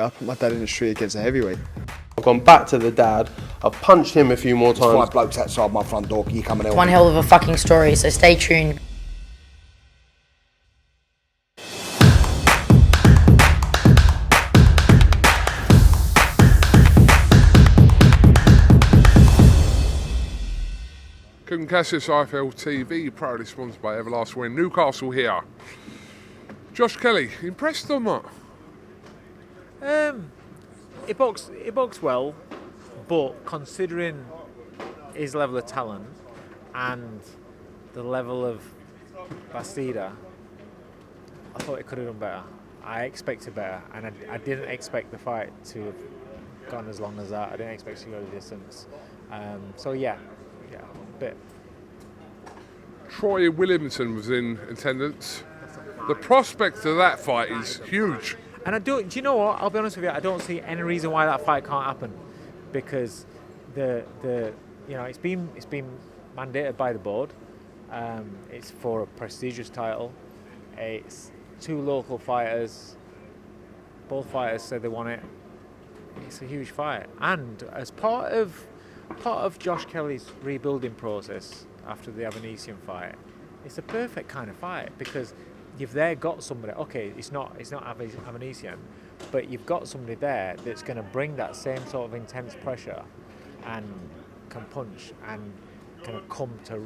I put my dad in the street against a heavyweight. I've gone back to the dad. I've punched him a few more times. 5 blokes outside my front door. Can you come and help One me? hell of a fucking story, so stay tuned. KUGAN CASSIUS IFL TV, proudly sponsored by Everlast. We're in Newcastle here. Josh Kelly, impressed or not? It boxed well, but considering his level of talent and the level of Bastida, I thought it could have done better. I expected better, and I didn't expect the fight to have gone as long as that. I didn't expect to go the distance. So yeah, a bit. Troy Williamson was in attendance. The prospect of that fight is huge. And do you know what? I'll be honest with you. I don't see any reason why that fight can't happen, because it's been mandated by the board. It's for a prestigious title. It's 2 local fighters. Both fighters said they want it. It's a huge fight, and as part of Josh Kelly's rebuilding process after the Avanesian fight, it's a perfect kind of fight, because you've there got somebody. Okay, it's not Avanesian, but you've got somebody there that's going to bring that same sort of intense pressure and can punch and kind of come to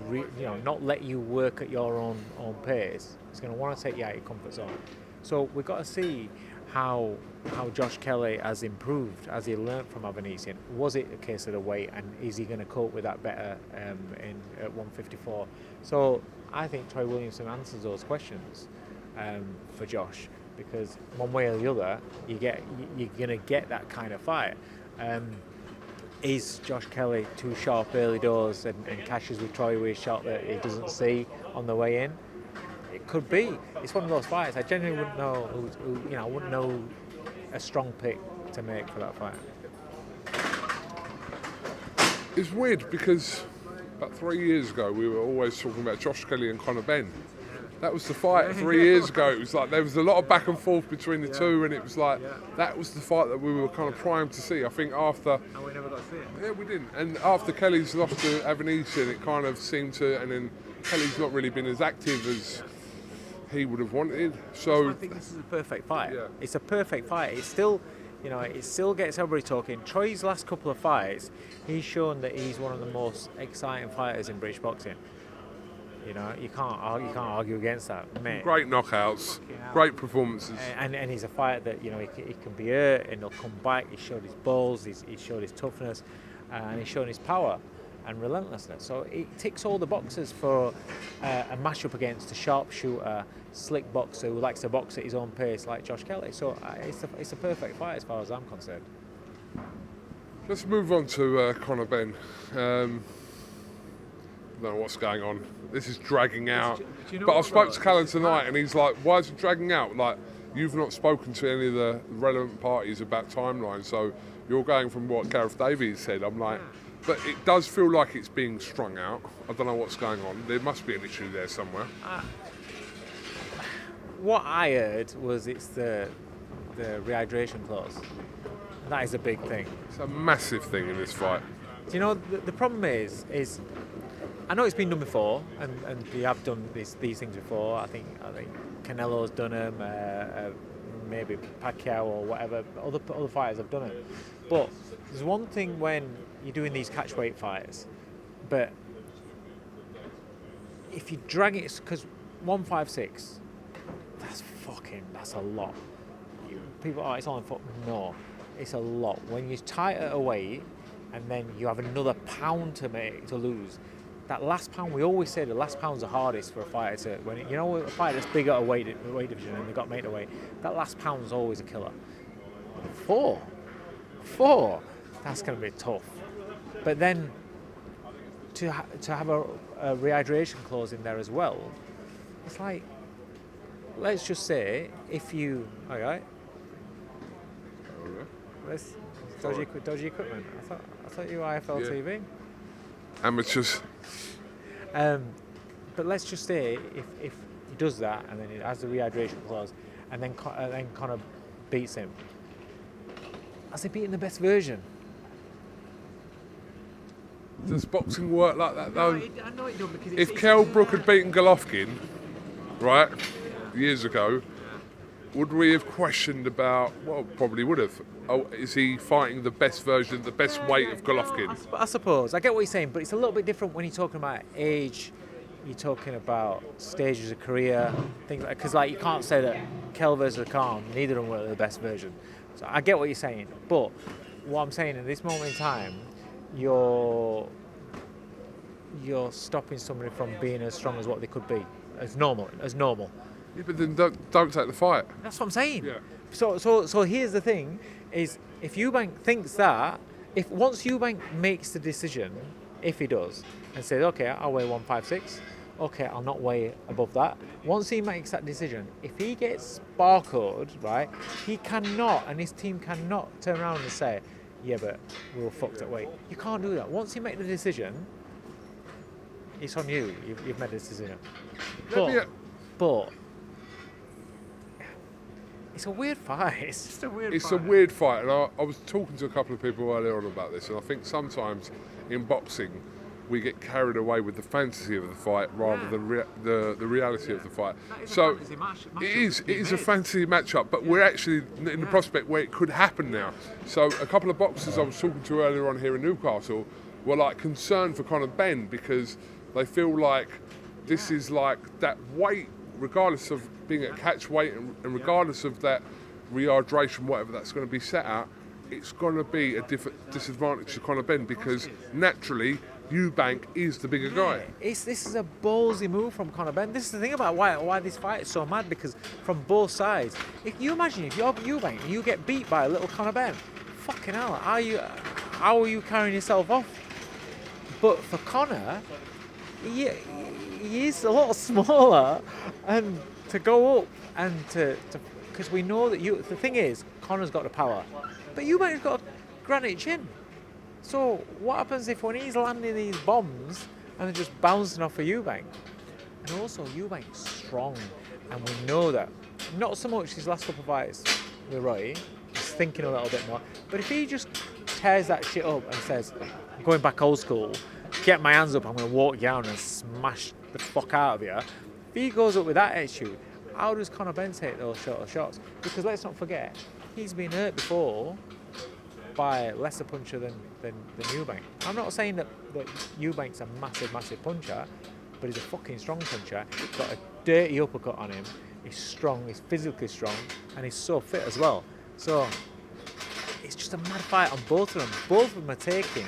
not let you work at your own pace. It's going to want to take you out of your comfort zone. So we've got to see how Josh Kelly has improved as he learnt from Avanesian. Was it a case of the weight, and is he going to cope with that better at 154? So I think Troy Williamson answers those questions for Josh, because one way or the other, you're going to get that kind of fight. Is Josh Kelly too sharp early doors and cashes with Troy with a shot that he doesn't see on the way in? It could be. It's one of those fights. I genuinely wouldn't know I wouldn't know a strong pick to make for that fight. It's weird because about 3 years ago we were always talking about Josh Kelly and CONOR BENN. That was the fight 3 years ago. It was like there was a lot of back and forth between the two, and it was like that was the fight that we were kind of primed to see. I think after. And we never got to see it. Yeah, we didn't. And after Kelly's lost to Avanesian, it kind of seemed to, and then Kelly's not really been as active as he would have wanted. So I think this is a perfect fight. Yeah. It's a perfect fight. It's still, it still gets everybody talking. Troy's last couple of fights, he's shown that he's one of the most exciting fighters in British boxing. You can't argue against that, mate. Great knockouts, great performances. And he's a fighter that he can be hurt and he'll come back. He showed his balls, he showed his toughness, and he's shown his power and relentlessness. So it ticks all the boxes for a matchup against a sharpshooter, slick boxer who likes to box at his own pace like Josh Kelly. So it's a perfect fight as far as I'm concerned. Let's move on to CONOR BENN. I don't know what's going on. This is dragging out. But I spoke to Callan tonight and he's like, why is it dragging out? Like, you've not spoken to any of the relevant parties about timelines, so you're going from what Gareth Davies said. I'm like, but it does feel like it's being strung out. I don't know what's going on. There must be an issue there somewhere. What I heard was it's the rehydration clause. That is a big thing. It's a massive thing in this fight. Do you know, the problem is I know it's been done before, and they have done these things before. I think Canelo's done them, maybe Pacquiao or whatever. Other fighters have done it. But there's one thing when you're doing these catch weight fights, but if you drag it, because 156, that's a lot. People, it's only no, it's a lot. When you tighter a weight, and then you have another pound to lose. That last pound, we always say the last pound's the hardest for a fighter to, a fighter that's big at a weight division and they've got to make the weight, that last pound's always a killer. Four, that's going to be tough. But then to have a rehydration clause in there as well, it's like, let's just say if you, all right, let's dodgy equipment. I thought you were IFL TV. Amateurs. But let's just say if he does that and then he has the rehydration clause and then Conor beats him, has he beaten the best version? Does boxing work like that though? I know it don't because If Kell Brook had beaten Golovkin, right, years ago, would we have questioned about, well, probably would have. Oh, is he fighting the best version, the best weight of Golovkin? I suppose. I get what you're saying, but it's a little bit different when you're talking about age, you're talking about stages of career, things like, because like you can't say that Kell versus Khan, neither of them were the best version. So I get what you're saying, but what I'm saying in this moment in time, you're stopping somebody from being as strong as what they could be, as normal. Yeah, but then don't take the fight. That's what I'm saying. Yeah. So here's the thing: is if EUBANK thinks that, if once EUBANK makes the decision, if he does, and says, okay, I'll weigh 156, okay, I'll not weigh above that. Once he makes that decision, if he gets barcoded, right, he cannot, and his team cannot turn around and say, yeah, but we were fucked at weight. You can't do that. Once you make the decision, it's on you. You've made this decision. But it's a weird fight. It's just a weird fight. It's a weird fight, and I was talking to a couple of people earlier on about this, and I think sometimes in boxing we get carried away with the fantasy of the fight rather than the reality of the fight. So it is a fantasy matchup, but we're actually in the prospect where it could happen now. So a couple of boxers I was talking to earlier on here in Newcastle were like concerned for CONOR BENN because they feel like this is like that weight, regardless of being at catch weight and regardless of that rehydration, whatever that's going to be set at, it's going to be a disadvantage to CONOR BENN because naturally EUBANK is the bigger guy. This is a ballsy move from CONOR BENN. This is the thing about why this fight is so mad, because from both sides. If you imagine if you're EUBANK and you get beat by a little CONOR BENN, fucking hell, how are you carrying yourself off? But for Conor, he is a lot smaller, and to go up and to because we know that the thing is, Conor's got the power, but EUBANK's got a granite chin. So what happens if when he's landing these bombs and they're just bouncing off of EUBANK? And also EUBANK's strong, and we know that. Not so much his last couple of fights with Roy, he's thinking a little bit more. But if he just tears that shit up and says, I'm going back old school, get my hands up, I'm going to walk you down and smash the fuck out of you. If he goes up with that attitude, how does CONOR BENN take those shorter shots? Because let's not forget, he's been hurt before by a lesser puncher than EUBANK. I'm not saying that EUBANK's a massive puncher, but he's a fucking strong puncher. He's got a dirty uppercut on him. He's strong, he's physically strong, and he's so fit as well. So it's just a mad fight on both of them. Both of them are taking,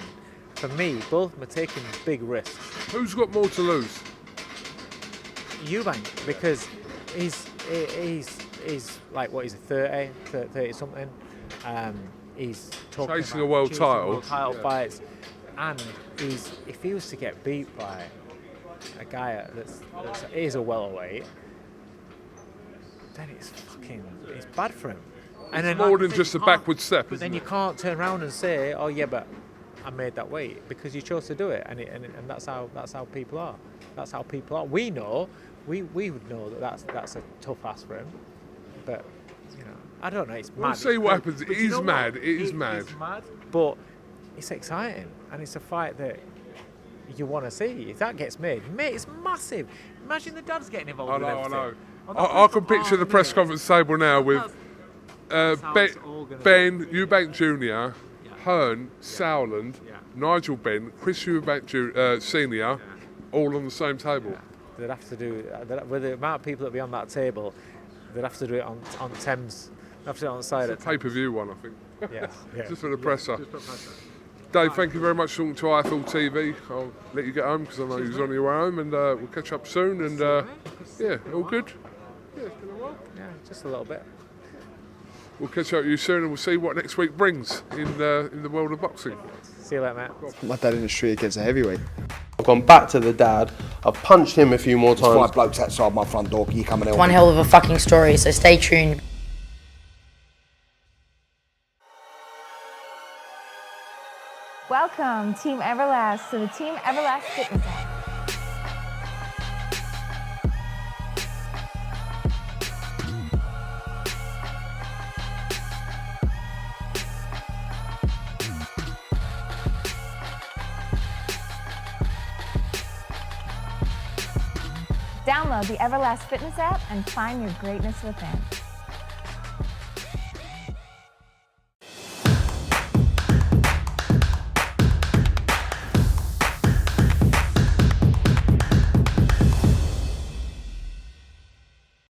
for me, big risks. Who's got more to lose? EUBANK, because he's like, what, he's 30 something. He's talking chasing about a world title fights, and if he was to get beat by a guy that is a welterweight, then it's bad for him. And then more than just a backward step. But then you can't turn around and say, oh yeah, but I made that weight, because you chose to do it, and that's how people are. That's how people are. We know, we would know that that's a tough ask for him, but you know, I don't know. It's mad. We'll see what happens. It is mad. It is mad. It's mad, but it's exciting, and it's a fight that you want to see. If that gets made, mate, it's massive. Imagine the dads getting involved. I know. I can picture the press conference table now with Ben, EUBANK Jr., Hearn, Sowland, Nigel Benn, Chris EUBANK Senior, all on the same table. They'd have to do, with the amount of people that be on that table, they'd have to do it on Thames. They'd have to do it on the side. It's a pay-per-view one, I think. Yeah. Just for the presser. Dave, thank you very much for talking to IFL TV. I'll let you get home because I know you're on your way home, and we'll catch up soon. And yeah, all good. Yeah, it's been a while. Yeah, just a little bit. We'll catch up with you soon, and we'll see what next week brings in the world of boxing. See you later, mate. My dad in the street against a heavyweight. I've gone back to the dad. I've punched him a few more There's 5 times. blokes outside my front door. Can you come and help One me? hell of a fucking story, so stay tuned. Welcome, Team Everlast, to the Team Everlast Fitness app. Download the Everlast Fitness app and find your greatness within.